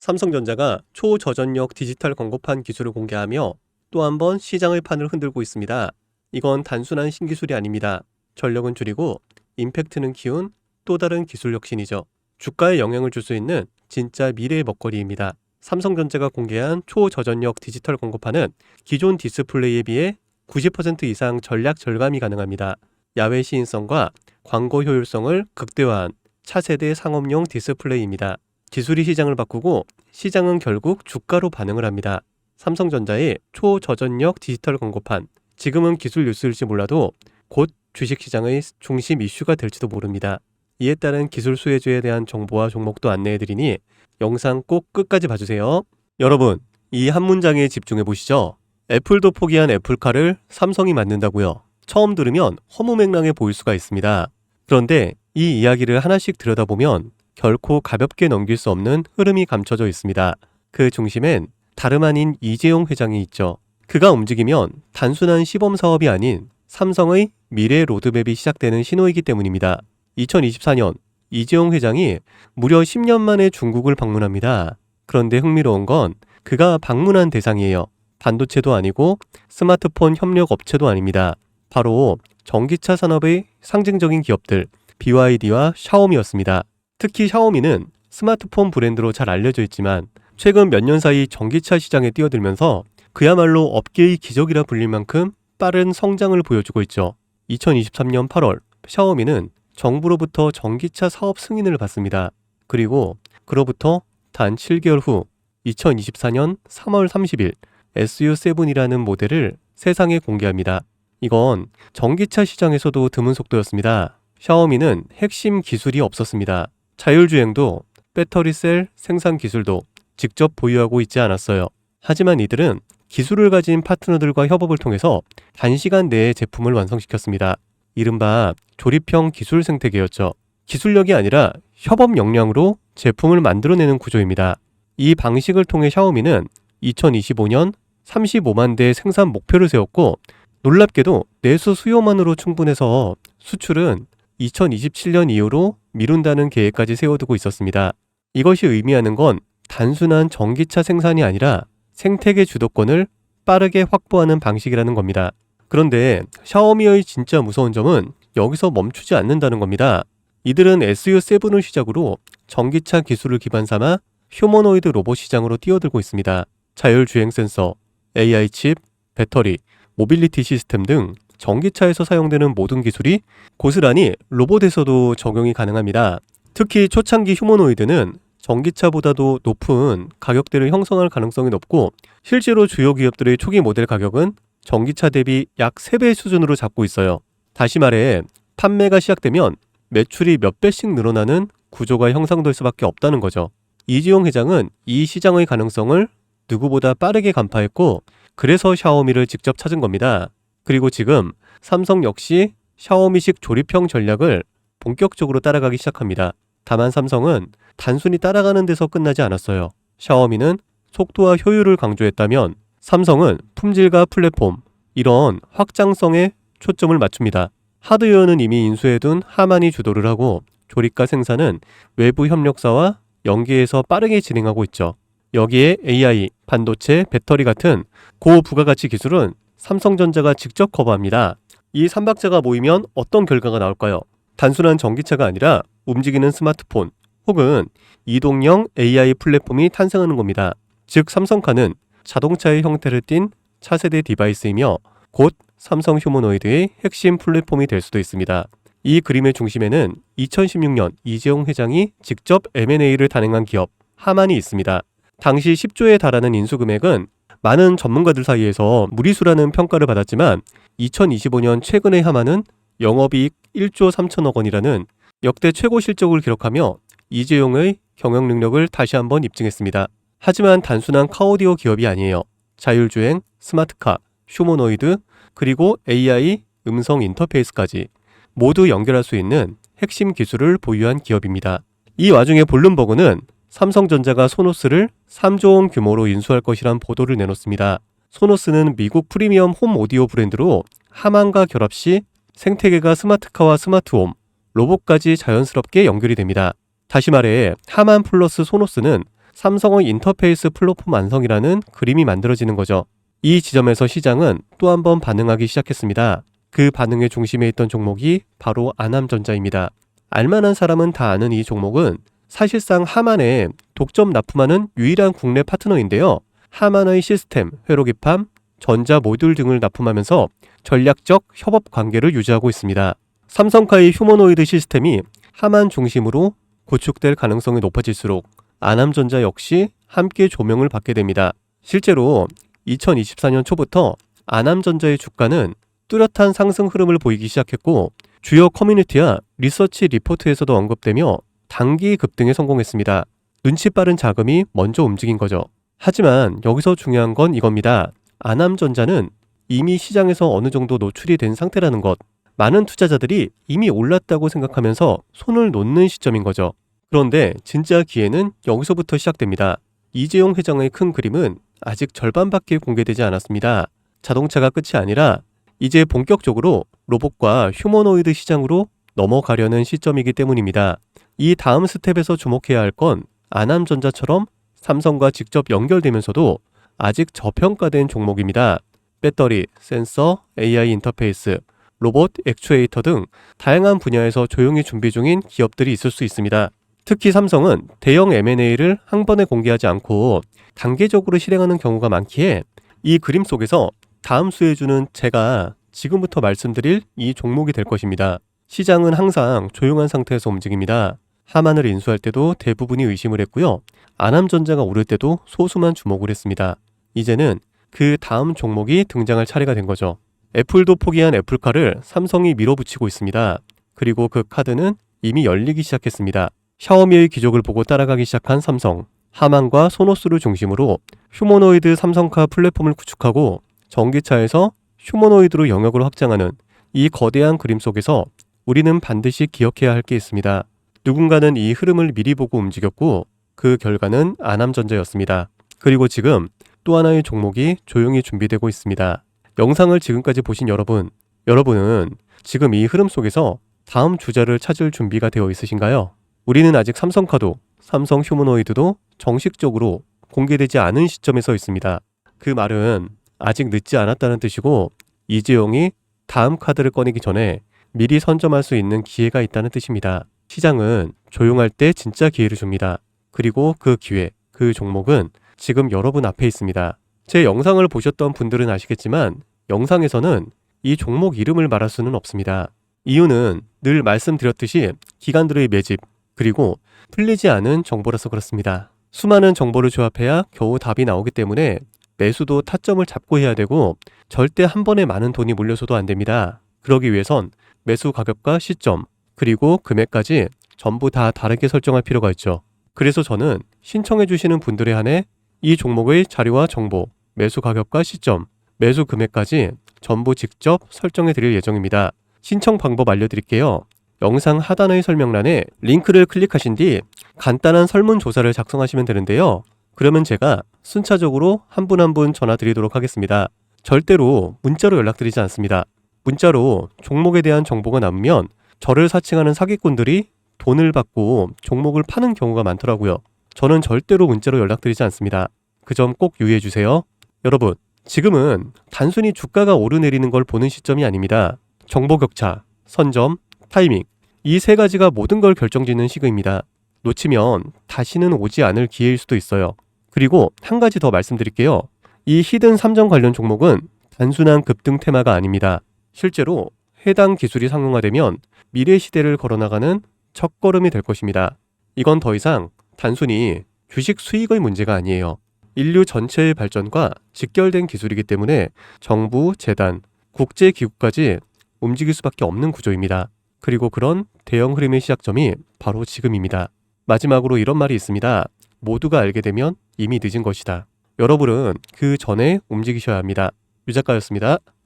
삼성전자가 초저전력 디지털 광고판 기술을 공개하며 또 한 번 시장의 판을 흔들고 있습니다. 이건 단순한 신기술이 아닙니다. 전력은 줄이고 임팩트는 키운 또 다른 기술 혁신이죠. 주가에 영향을 줄 수 있는 진짜 미래의 먹거리입니다. 삼성전자가 공개한 초저전력 디지털 광고판은 기존 디스플레이에 비해 90% 이상 전략 절감이 가능합니다. 야외 시인성과 광고 효율성을 극대화한 차세대 상업용 디스플레이입니다. 기술이 시장을 바꾸고 시장은 결국 주가로 반응을 합니다. 삼성전자의 초저전력 디지털 광고판, 지금은 기술 뉴스일지 몰라도 곧 주식시장의 중심 이슈가 될지도 모릅니다. 이에 따른 기술 수혜주에 대한 정보와 종목도 안내해드리니 영상 꼭 끝까지 봐주세요. 여러분, 이 한 문장에 집중해 보시죠. 애플도 포기한 애플카를 삼성이 만든다고요. 처음 들으면 허무맹랑해 보일 수가 있습니다. 그런데 이 이야기를 하나씩 들여다보면 결코 가볍게 넘길 수 없는 흐름이 감춰져 있습니다. 그 중심엔 다름 아닌 이재용 회장이 있죠. 그가 움직이면 단순한 시범 사업이 아닌 삼성의 미래 로드맵이 시작되는 신호이기 때문입니다. 2024년 이재용 회장이 무려 10년 만에 중국을 방문합니다. 그런데 흥미로운 건 그가 방문한 대상이에요. 반도체도 아니고 스마트폰 협력 업체도 아닙니다. 바로 전기차 산업의 상징적인 기업들 BYD와 샤오미였습니다. 특히 샤오미는 스마트폰 브랜드로 잘 알려져 있지만 최근 몇 년 사이 전기차 시장에 뛰어들면서 그야말로 업계의 기적이라 불릴 만큼 빠른 성장을 보여주고 있죠. 2023년 8월 샤오미는 정부로부터 전기차 사업 승인을 받습니다. 그리고 그로부터 단 7개월 후 2024년 3월 30일 SU7이라는 모델을 세상에 공개합니다. 이건 전기차 시장에서도 드문 속도였습니다. 샤오미는 핵심 기술이 없었습니다. 자율주행도 배터리셀 생산 기술도 직접 보유하고 있지 않았어요. 하지만 이들은 기술을 가진 파트너들과 협업을 통해서 단시간 내에 제품을 완성시켰습니다. 이른바 조립형 기술 생태계였죠. 기술력이 아니라 협업 역량으로 제품을 만들어내는 구조입니다. 이 방식을 통해 샤오미는 2025년 35만 대 생산 목표를 세웠고 놀랍게도 내수 수요만으로 충분해서 수출은 2027년 이후로 미룬다는 계획까지 세워두고 있었습니다. 이것이 의미하는 건 단순한 전기차 생산이 아니라 생태계 주도권을 빠르게 확보하는 방식이라는 겁니다. 그런데 샤오미의 진짜 무서운 점은 여기서 멈추지 않는다는 겁니다. 이들은 SU7을 시작으로 전기차 기술을 기반 삼아 휴머노이드 로봇 시장으로 뛰어들고 있습니다. 자율주행 센서, AI 칩, 배터리, 모빌리티 시스템 등 전기차에서 사용되는 모든 기술이 고스란히 로봇에서도 적용이 가능합니다. 특히 초창기 휴머노이드는 전기차보다도 높은 가격대를 형성할 가능성이 높고 실제로 주요 기업들의 초기 모델 가격은 전기차 대비 약 3배 수준으로 잡고 있어요. 다시 말해 판매가 시작되면 매출이 몇 배씩 늘어나는 구조가 형성될 수밖에 없다는 거죠. 이재용 회장은 이 시장의 가능성을 누구보다 빠르게 간파했고 그래서 샤오미를 직접 찾은 겁니다. 그리고 지금 삼성 역시 샤오미식 조립형 전략을 본격적으로 따라가기 시작합니다. 다만 삼성은 단순히 따라가는 데서 끝나지 않았어요. 샤오미는 속도와 효율을 강조했다면 삼성은 품질과 플랫폼, 이런 확장성에 초점을 맞춥니다. 하드웨어는 이미 인수해둔 하만이 주도를 하고 조립과 생산은 외부 협력사와 연계해서 빠르게 진행하고 있죠. 여기에 AI, 반도체, 배터리 같은 고부가가치 기술은 삼성전자가 직접 커버합니다. 이 삼박자가 모이면 어떤 결과가 나올까요? 단순한 전기차가 아니라 움직이는 스마트폰 혹은 이동형 AI 플랫폼이 탄생하는 겁니다. 즉 삼성카는 자동차의 형태를 띤 차세대 디바이스이며 곧 삼성 휴머노이드의 핵심 플랫폼이 될 수도 있습니다. 이 그림의 중심에는 2016년 이재용 회장이 직접 M&A를 단행한 기업 하만이 있습니다. 당시 10조에 달하는 인수금액은 많은 전문가들 사이에서 무리수라는 평가를 받았지만 2025년 최근의 하만은 영업이익 1조 3천억 원이라는 역대 최고 실적을 기록하며 이재용의 경영 능력을 다시 한번 입증했습니다. 하지만 단순한 카오디오 기업이 아니에요. 자율주행, 스마트카, 휴머노이드, 그리고 AI, 음성 인터페이스까지 모두 연결할 수 있는 핵심 기술을 보유한 기업입니다. 이 와중에 블룸버그는 삼성전자가 소노스를 3조 원 규모로 인수할 것이란 보도를 내놓습니다. 소노스는 미국 프리미엄 홈 오디오 브랜드로 하만과 결합 시 생태계가 스마트카와 스마트홈, 로봇까지 자연스럽게 연결이 됩니다. 다시 말해 하만 플러스 소노스는 삼성의 인터페이스 플랫폼 완성이라는 그림이 만들어지는 거죠. 이 지점에서 시장은 또 한 번 반응하기 시작했습니다. 그 반응의 중심에 있던 종목이 바로 아남전자입니다. 알만한 사람은 다 아는 이 종목은 사실상 하만에 독점 납품하는 유일한 국내 파트너인데요. 하만의 시스템, 회로기판, 전자 모듈 등을 납품하면서 전략적 협업 관계를 유지하고 있습니다. 삼성카의 휴머노이드 시스템이 하만 중심으로 구축될 가능성이 높아질수록 아남전자 역시 함께 조명을 받게 됩니다. 실제로 2024년 초부터 아남전자의 주가는 뚜렷한 상승 흐름을 보이기 시작했고 주요 커뮤니티와 리서치 리포트에서도 언급되며 단기 급등에 성공했습니다. 눈치 빠른 자금이 먼저 움직인 거죠. 하지만 여기서 중요한 건 이겁니다. 아남전자는 이미 시장에서 어느 정도 노출이 된 상태라는 것. 많은 투자자들이 이미 올랐다고 생각하면서 손을 놓는 시점인 거죠. 그런데 진짜 기회는 여기서부터 시작됩니다. 이재용 회장의 큰 그림은 아직 절반밖에 공개되지 않았습니다. 자동차가 끝이 아니라 이제 본격적으로 로봇과 휴머노이드 시장으로 넘어가려는 시점이기 때문입니다. 이 다음 스텝에서 주목해야 할 건 아남전자처럼 삼성과 직접 연결되면서도 아직 저평가된 종목입니다. 배터리, 센서, AI 인터페이스, 로봇, 액추에이터 등 다양한 분야에서 조용히 준비 중인 기업들이 있을 수 있습니다. 특히 삼성은 대형 M&A를 한 번에 공개하지 않고 단계적으로 실행하는 경우가 많기에 이 그림 속에서 다음 수혜주는 제가 지금부터 말씀드릴 이 종목이 될 것입니다. 시장은 항상 조용한 상태에서 움직입니다. 하만을 인수할 때도 대부분이 의심을 했고요. 아남전자가 오를 때도 소수만 주목을 했습니다. 이제는 그 다음 종목이 등장할 차례가 된 거죠. 애플도 포기한 애플카를 삼성이 밀어붙이고 있습니다. 그리고 그 카드는 이미 열리기 시작했습니다. 샤오미의 기적을 보고 따라가기 시작한 삼성, 하만과 소노스를 중심으로 휴머노이드 삼성카 플랫폼을 구축하고 전기차에서 휴머노이드로 영역을 확장하는 이 거대한 그림 속에서 우리는 반드시 기억해야 할 게 있습니다. 누군가는 이 흐름을 미리 보고 움직였고 그 결과는 아남전자였습니다. 그리고 지금 또 하나의 종목이 조용히 준비되고 있습니다. 영상을 지금까지 보신 여러분은 지금 이 흐름 속에서 다음 주자를 찾을 준비가 되어 있으신가요? 우리는 아직 삼성카도, 삼성 휴머노이드도 정식적으로 공개되지 않은 시점에 서 있습니다. 그 말은 아직 늦지 않았다는 뜻이고 이재용이 다음 카드를 꺼내기 전에 미리 선점할 수 있는 기회가 있다는 뜻입니다. 시장은 조용할 때 진짜 기회를 줍니다. 그리고 그 기회, 그 종목은 지금 여러분 앞에 있습니다. 제 영상을 보셨던 분들은 아시겠지만 영상에서는 이 종목 이름을 말할 수는 없습니다. 이유는 늘 말씀드렸듯이 기관들의 매집, 그리고 풀리지 않은 정보라서 그렇습니다. 수많은 정보를 조합해야 겨우 답이 나오기 때문에 매수도 타점을 잡고 해야 되고 절대 한 번에 많은 돈이 몰려서도 안 됩니다. 그러기 위해선 매수 가격과 시점, 그리고 금액까지 전부 다 다르게 설정할 필요가 있죠. 그래서 저는 신청해 주시는 분들에 한해 이 종목의 자료와 정보, 매수 가격과 시점, 매수 금액까지 전부 직접 설정해 드릴 예정입니다. 신청 방법 알려드릴게요. 영상 하단의 설명란에 링크를 클릭하신 뒤 간단한 설문조사를 작성하시면 되는데요. 그러면 제가 순차적으로 한 분 한 분 전화 드리도록 하겠습니다. 절대로 문자로 연락드리지 않습니다. 문자로 종목에 대한 정보가 남으면 저를 사칭하는 사기꾼들이 돈을 받고 종목을 파는 경우가 많더라고요. 저는 절대로 문자로 연락드리지 않습니다. 그 점 꼭 유의해 주세요. 여러분, 지금은 단순히 주가가 오르내리는 걸 보는 시점이 아닙니다. 정보 격차, 선점, 타이밍, 이 세 가지가 모든 걸 결정짓는 시기입니다. 놓치면 다시는 오지 않을 기회일 수도 있어요. 그리고 한 가지 더 말씀드릴게요. 이 히든 3점 관련 종목은 단순한 급등 테마가 아닙니다. 실제로 해당 기술이 상용화되면 미래 시대를 걸어나가는 첫걸음이 될 것입니다. 이건 더 이상 단순히 주식 수익의 문제가 아니에요. 인류 전체의 발전과 직결된 기술이기 때문에 정부, 재단, 국제기구까지 움직일 수밖에 없는 구조입니다. 그리고 그런 대형 흐름의 시작점이 바로 지금입니다. 마지막으로 이런 말이 있습니다. 모두가 알게 되면 이미 늦은 것이다. 여러분은 그 전에 움직이셔야 합니다. 유 작가였습니다.